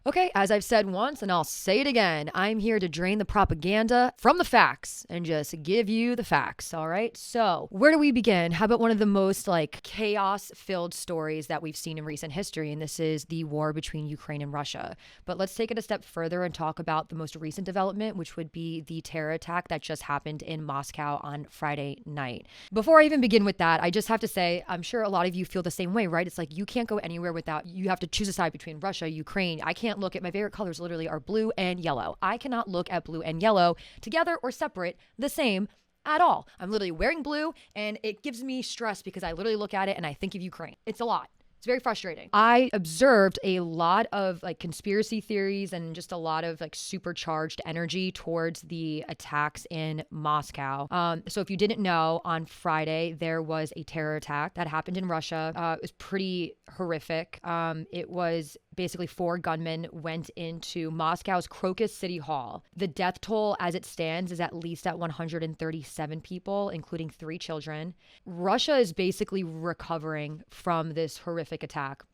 Okay, as I've said once and I'll say it again, I'm here to drain the propaganda from the facts and just give you the facts, all right? So, where do we begin? How about one of the most chaos-filled stories that we've seen in recent history, and this is the war between Ukraine and Russia. But let's take it a step further and talk about the most recent development, which would be the terror attack that just happened in Moscow on Friday night. Before I even begin with that, I just have to say, I'm sure a lot of you feel the same way, right? It's like you can't go anywhere without, you have to choose a side between Russia, Ukraine. I can't look at, my favorite colors literally are blue and yellow. I cannot look at blue and yellow together or separate the same at all. I'm literally wearing blue and it gives me stress because I literally look at it and I think of Ukraine. It's a lot. It's very frustrating. I observed a lot of conspiracy theories and just a lot of supercharged energy towards the attacks in Moscow. So if you didn't know, on Friday, there was a terror attack that happened in Russia. It was pretty horrific. It was basically 4 gunmen went into Moscow's Crocus City Hall. The death toll as it stands is at least at 137 people, including 3 children. Russia is basically recovering from this horrific attack.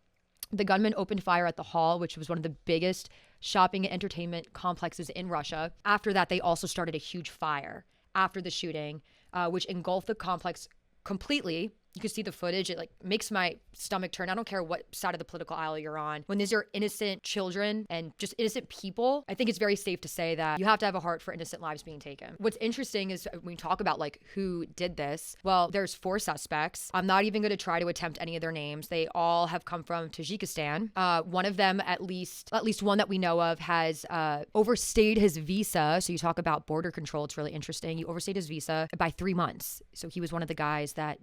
The gunmen opened fire at the hall, which was one of the biggest shopping and entertainment complexes in Russia. After that, they also started a huge fire after the shooting, which engulfed the complex completely. You can see the footage. It makes my stomach turn. I don't care what side of the political aisle you're on. When these are innocent children and just innocent people, I think it's very safe to say that you have to have a heart for innocent lives being taken. What's interesting is when we talk about who did this, well, there's 4 suspects. I'm not even going to try to attempt any of their names. They all have come from Tajikistan. One of them, at least one that we know of, has overstayed his visa. So you talk about border control. It's really interesting. He overstayed his visa by 3 months. So he was one of the guys that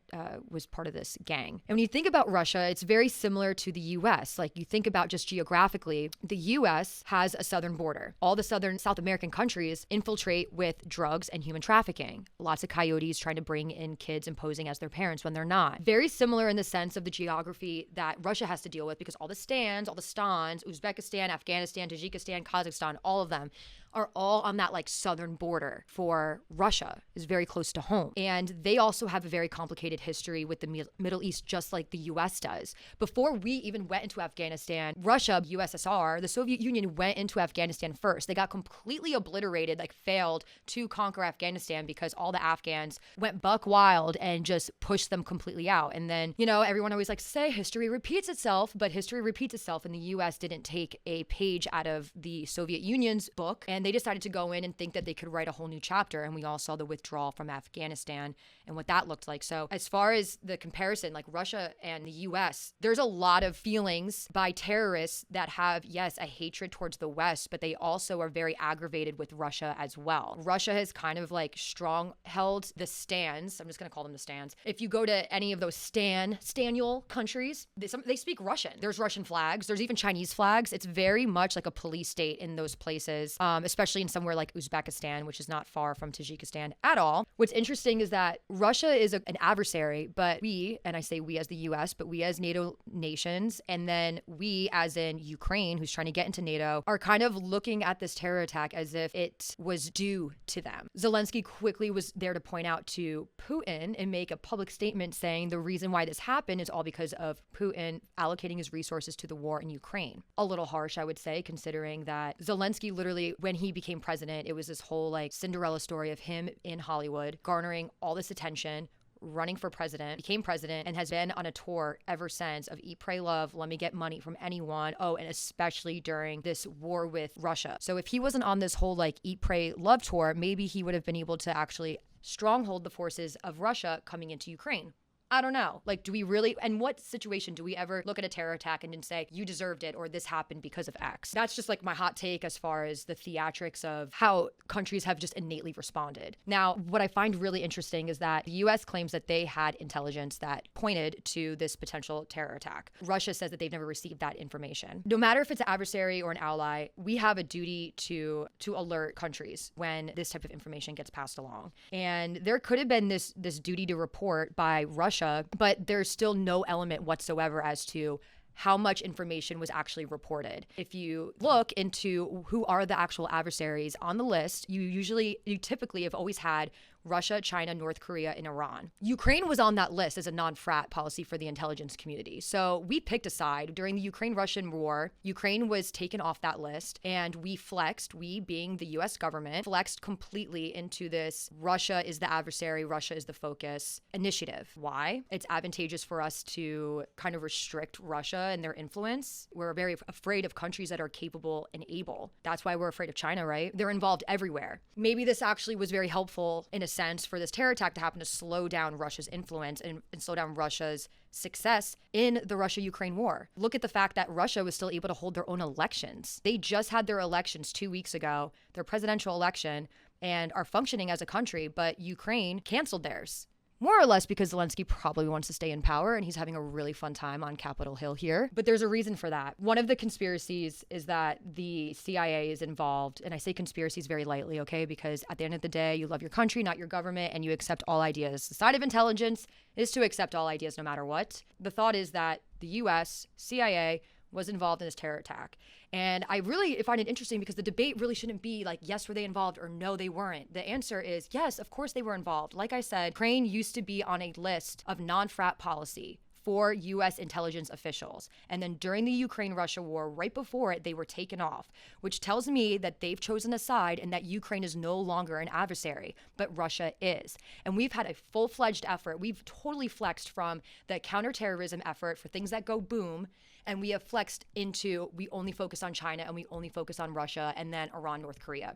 was part of this gang. And when you think about Russia, it's very similar to the US. You think about just geographically, the US has a southern border. All the southern South American countries infiltrate with drugs and human trafficking. Lots of coyotes trying to bring in kids and posing as their parents when they're not. Very similar in the sense of the geography that Russia has to deal with, because all the stans, Uzbekistan, Afghanistan, Tajikistan, Kazakhstan, all of them are all on that southern border for Russia, is very close to home. And they also have a very complicated history with the Middle East, just like the US does. Before we even went into Afghanistan, Russia, USSR, the Soviet Union went into Afghanistan first. They got completely obliterated, failed to conquer Afghanistan because all the Afghans went buck wild and just pushed them completely out. And then, everyone always likes to say history repeats itself, but history repeats itself, and the US didn't take a page out of the Soviet Union's book, and they decided to go in and think that they could write a whole new chapter. And we all saw the withdrawal from Afghanistan and what that looked like. So as far as the comparison, Russia and the US, there's a lot of feelings by terrorists that have, yes, a hatred towards the West, but they also are very aggravated with Russia as well. Russia has kind of strong held the stands. I'm just going to call them the stands. If you go to any of those Staniel countries, they speak Russian. There's Russian flags. There's even Chinese flags. It's very much like a police state in those places, especially in somewhere like Uzbekistan, which is not far from Tajikistan at all. What's interesting is that Russia is an adversary, but we, and I say we as the US, but we as NATO nations, and then we as in Ukraine, who's trying to get into NATO, are kind of looking at this terror attack as if it was due to them. Zelensky quickly was there to point out to Putin and make a public statement saying the reason why this happened is all because of Putin allocating his resources to the war in Ukraine. A little harsh, I would say, considering that Zelensky literally, when he became president, it was this whole Cinderella story of him in Hollywood garnering all this attention, running for president, became president, and has been on a tour ever since of eat, pray, love, let me get money from anyone. Oh, and especially during this war with Russia. So if he wasn't on this whole eat, pray, love tour, maybe he would have been able to actually stronghold the forces of Russia coming into Ukraine. I don't know. Do we really, and what situation do we ever look at a terror attack and then say, you deserved it, or this happened because of X? That's just my hot take as far as the theatrics of how countries have just innately responded. Now, what I find really interesting is that the US claims that they had intelligence that pointed to this potential terror attack. Russia says that they've never received that information. No matter if it's an adversary or an ally, we have a duty to alert countries when this type of information gets passed along. And there could have been this duty to report by Russia, but there's still no element whatsoever as to how much information was actually reported. If you look into who are the actual adversaries on the list, you typically have always had Russia, China, North Korea, and Iran. Ukraine was on that list as a non-frat policy for the intelligence community. So we picked a side. During the Ukraine-Russian war, Ukraine was taken off that list, and we flexed, we being the US government, flexed completely into this Russia is the adversary, Russia is the focus initiative. Why? It's advantageous for us to kind of restrict Russia and their influence. We're very afraid of countries that are capable and able. That's why we're afraid of China, right? They're involved everywhere. Maybe this actually was very helpful in a sense for this terror attack to happen to slow down Russia's influence and slow down Russia's success in the Russia-Ukraine war. Look at the fact that Russia was still able to hold their own elections. They just had their elections 2 weeks ago, their presidential election, and are functioning as a country, but Ukraine canceled theirs. More or less because Zelensky probably wants to stay in power and he's having a really fun time on Capitol Hill here. But there's a reason for that. One of the conspiracies is that the CIA is involved. And I say conspiracies very lightly, okay? Because at the end of the day, you love your country, not your government, and you accept all ideas. The side of intelligence is to accept all ideas no matter what. The thought is that the US, CIA, was involved in this terror attack. And I really find it interesting because the debate really shouldn't be like, yes, were they involved or no, they weren't. The answer is yes, of course they were involved. Like I said, Ukraine used to be on a list of non-frat policy for US intelligence officials. And then during the Ukraine-Russia war, right before it, they were taken off, which tells me that they've chosen a side and that Ukraine is no longer an adversary, but Russia is. And we've had a full-fledged effort. We've totally flexed from the counterterrorism effort for things that go boom, and we have flexed into we only focus on China and we only focus on Russia and then Iran, North Korea.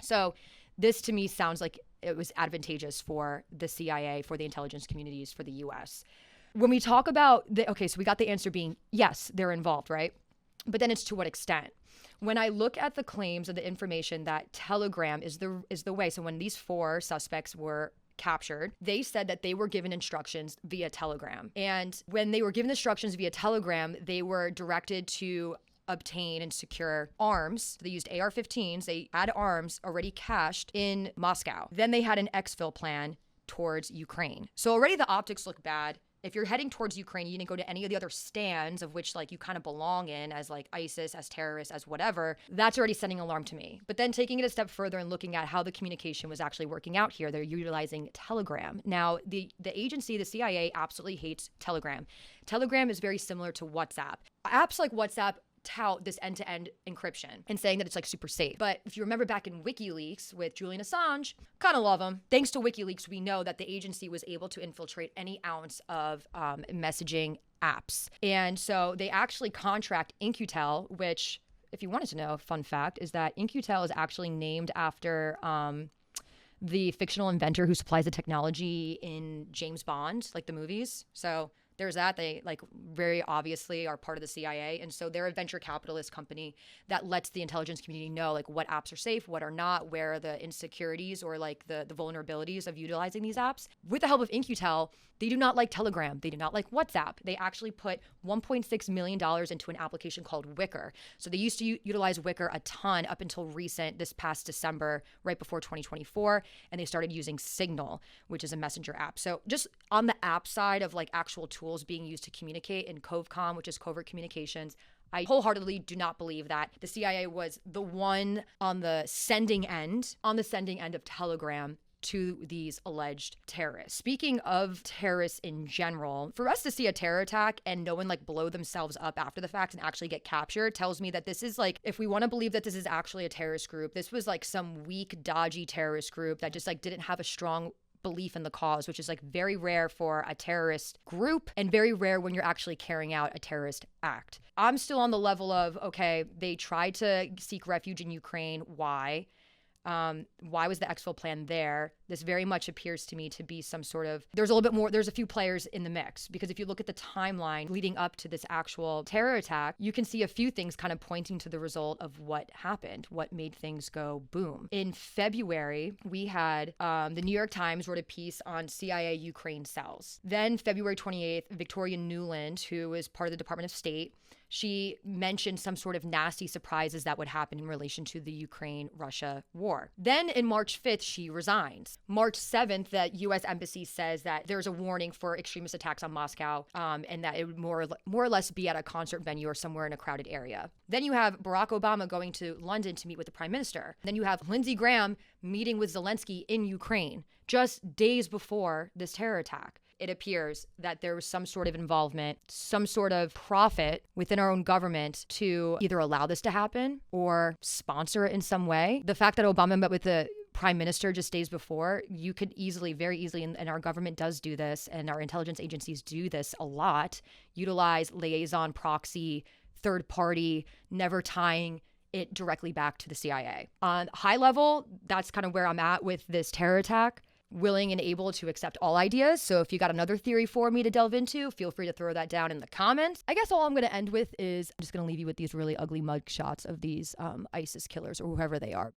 So this to me sounds like it was advantageous for the CIA, for the intelligence communities, for the US. When we talk about so we got the answer being yes, they're involved, right? But then it's to what extent? When I look at the claims of the information that Telegram is the way, so when these 4 suspects were captured, they said that they were given instructions via Telegram. And when they were given instructions via Telegram, they were directed to obtain and secure arms. They used AR-15s. They had arms already cached in Moscow. Then they had an exfil plan towards Ukraine. So already the optics look bad. If you're heading towards Ukraine, you didn't go to any of the other stands of which like you kind of belong in as like ISIS, as terrorists, as whatever, that's already sending alarm to me. But then taking it a step further and looking at how the communication was actually working out here, they're utilizing Telegram. Now, the agency, the CIA, absolutely hates Telegram. Telegram is very similar to WhatsApp. Apps like WhatsApp tout this end-to-end encryption and saying that it's like super safe. But if you remember back in WikiLeaks with Julian Assange, kind of love him. Thanks to WikiLeaks, we know that the agency was able to infiltrate any ounce of messaging apps. And so they actually contract In-Q-Tel, which, if you wanted to know, fun fact, is that In-Q-Tel is actually named after the fictional inventor who supplies the technology in James Bond, like the movies. So there's that. They like very obviously are part of the CIA. And so they're a venture capitalist company that lets the intelligence community know like what apps are safe, what are not, where are the insecurities or like the vulnerabilities of utilizing these apps. With the help of In-Q-Tel, they do not like Telegram. They do not like WhatsApp. They actually put $1.6 million into an application called Wicker. So they used to utilize Wicker a ton up until this past December, right before 2024. And they started using Signal, which is a messenger app. So just on the app side of like actual tools being used to communicate in COVCOM, which is covert communications, I wholeheartedly do not believe that the CIA was the one on the sending end of Telegram to these alleged terrorists. Speaking of terrorists in general, for us to see a terror attack and no one like blow themselves up after the fact and actually get captured tells me that this is like, if we want to believe that this is actually a terrorist group, this was like some weak, dodgy terrorist group that just like didn't have a strong belief in the cause, which is like very rare for a terrorist group and very rare when you're actually carrying out a terrorist act. I'm still on the level of, okay, they tried to seek refuge in Ukraine. Why? Why was the exfil plan there? This very much appears to me to be some sort of, there's a little bit more, there's a few players in the mix, because if you look at the timeline leading up to this actual terror attack, you can see a few things kind of pointing to the result of what happened, what made things go boom. In February, we had the New York Times wrote a piece on CIA Ukraine cells. Then February 28th, Victoria Nuland, who is part of the Department of State, she mentioned some sort of nasty surprises that would happen in relation to the Ukraine-Russia war. Then in March 5th, she resigns. March 7th, that U.S. embassy says that there's a warning for extremist attacks on Moscow, and that it would more or less be at a concert venue or somewhere in a crowded area. Then you have Barack Obama going to London to meet with the prime minister. Then you have Lindsey Graham meeting with Zelensky in Ukraine just days before this terror attack. It appears that there was some sort of involvement, some sort of profit within our own government to either allow this to happen or sponsor it in some way. The fact that Obama met with the prime minister just days before, you could easily, very easily, and our government does do this, and our intelligence agencies do this a lot, utilize liaison, proxy, third party, never tying it directly back to the CIA. On high level, that's kind of where I'm at with this terror attack. Willing and able to accept all ideas. So if you got another theory for me to delve into, feel free to throw that down in the comments. I guess all I'm going to end with is I'm just going to leave you with these really ugly mug shots of these ISIS killers or whoever they are.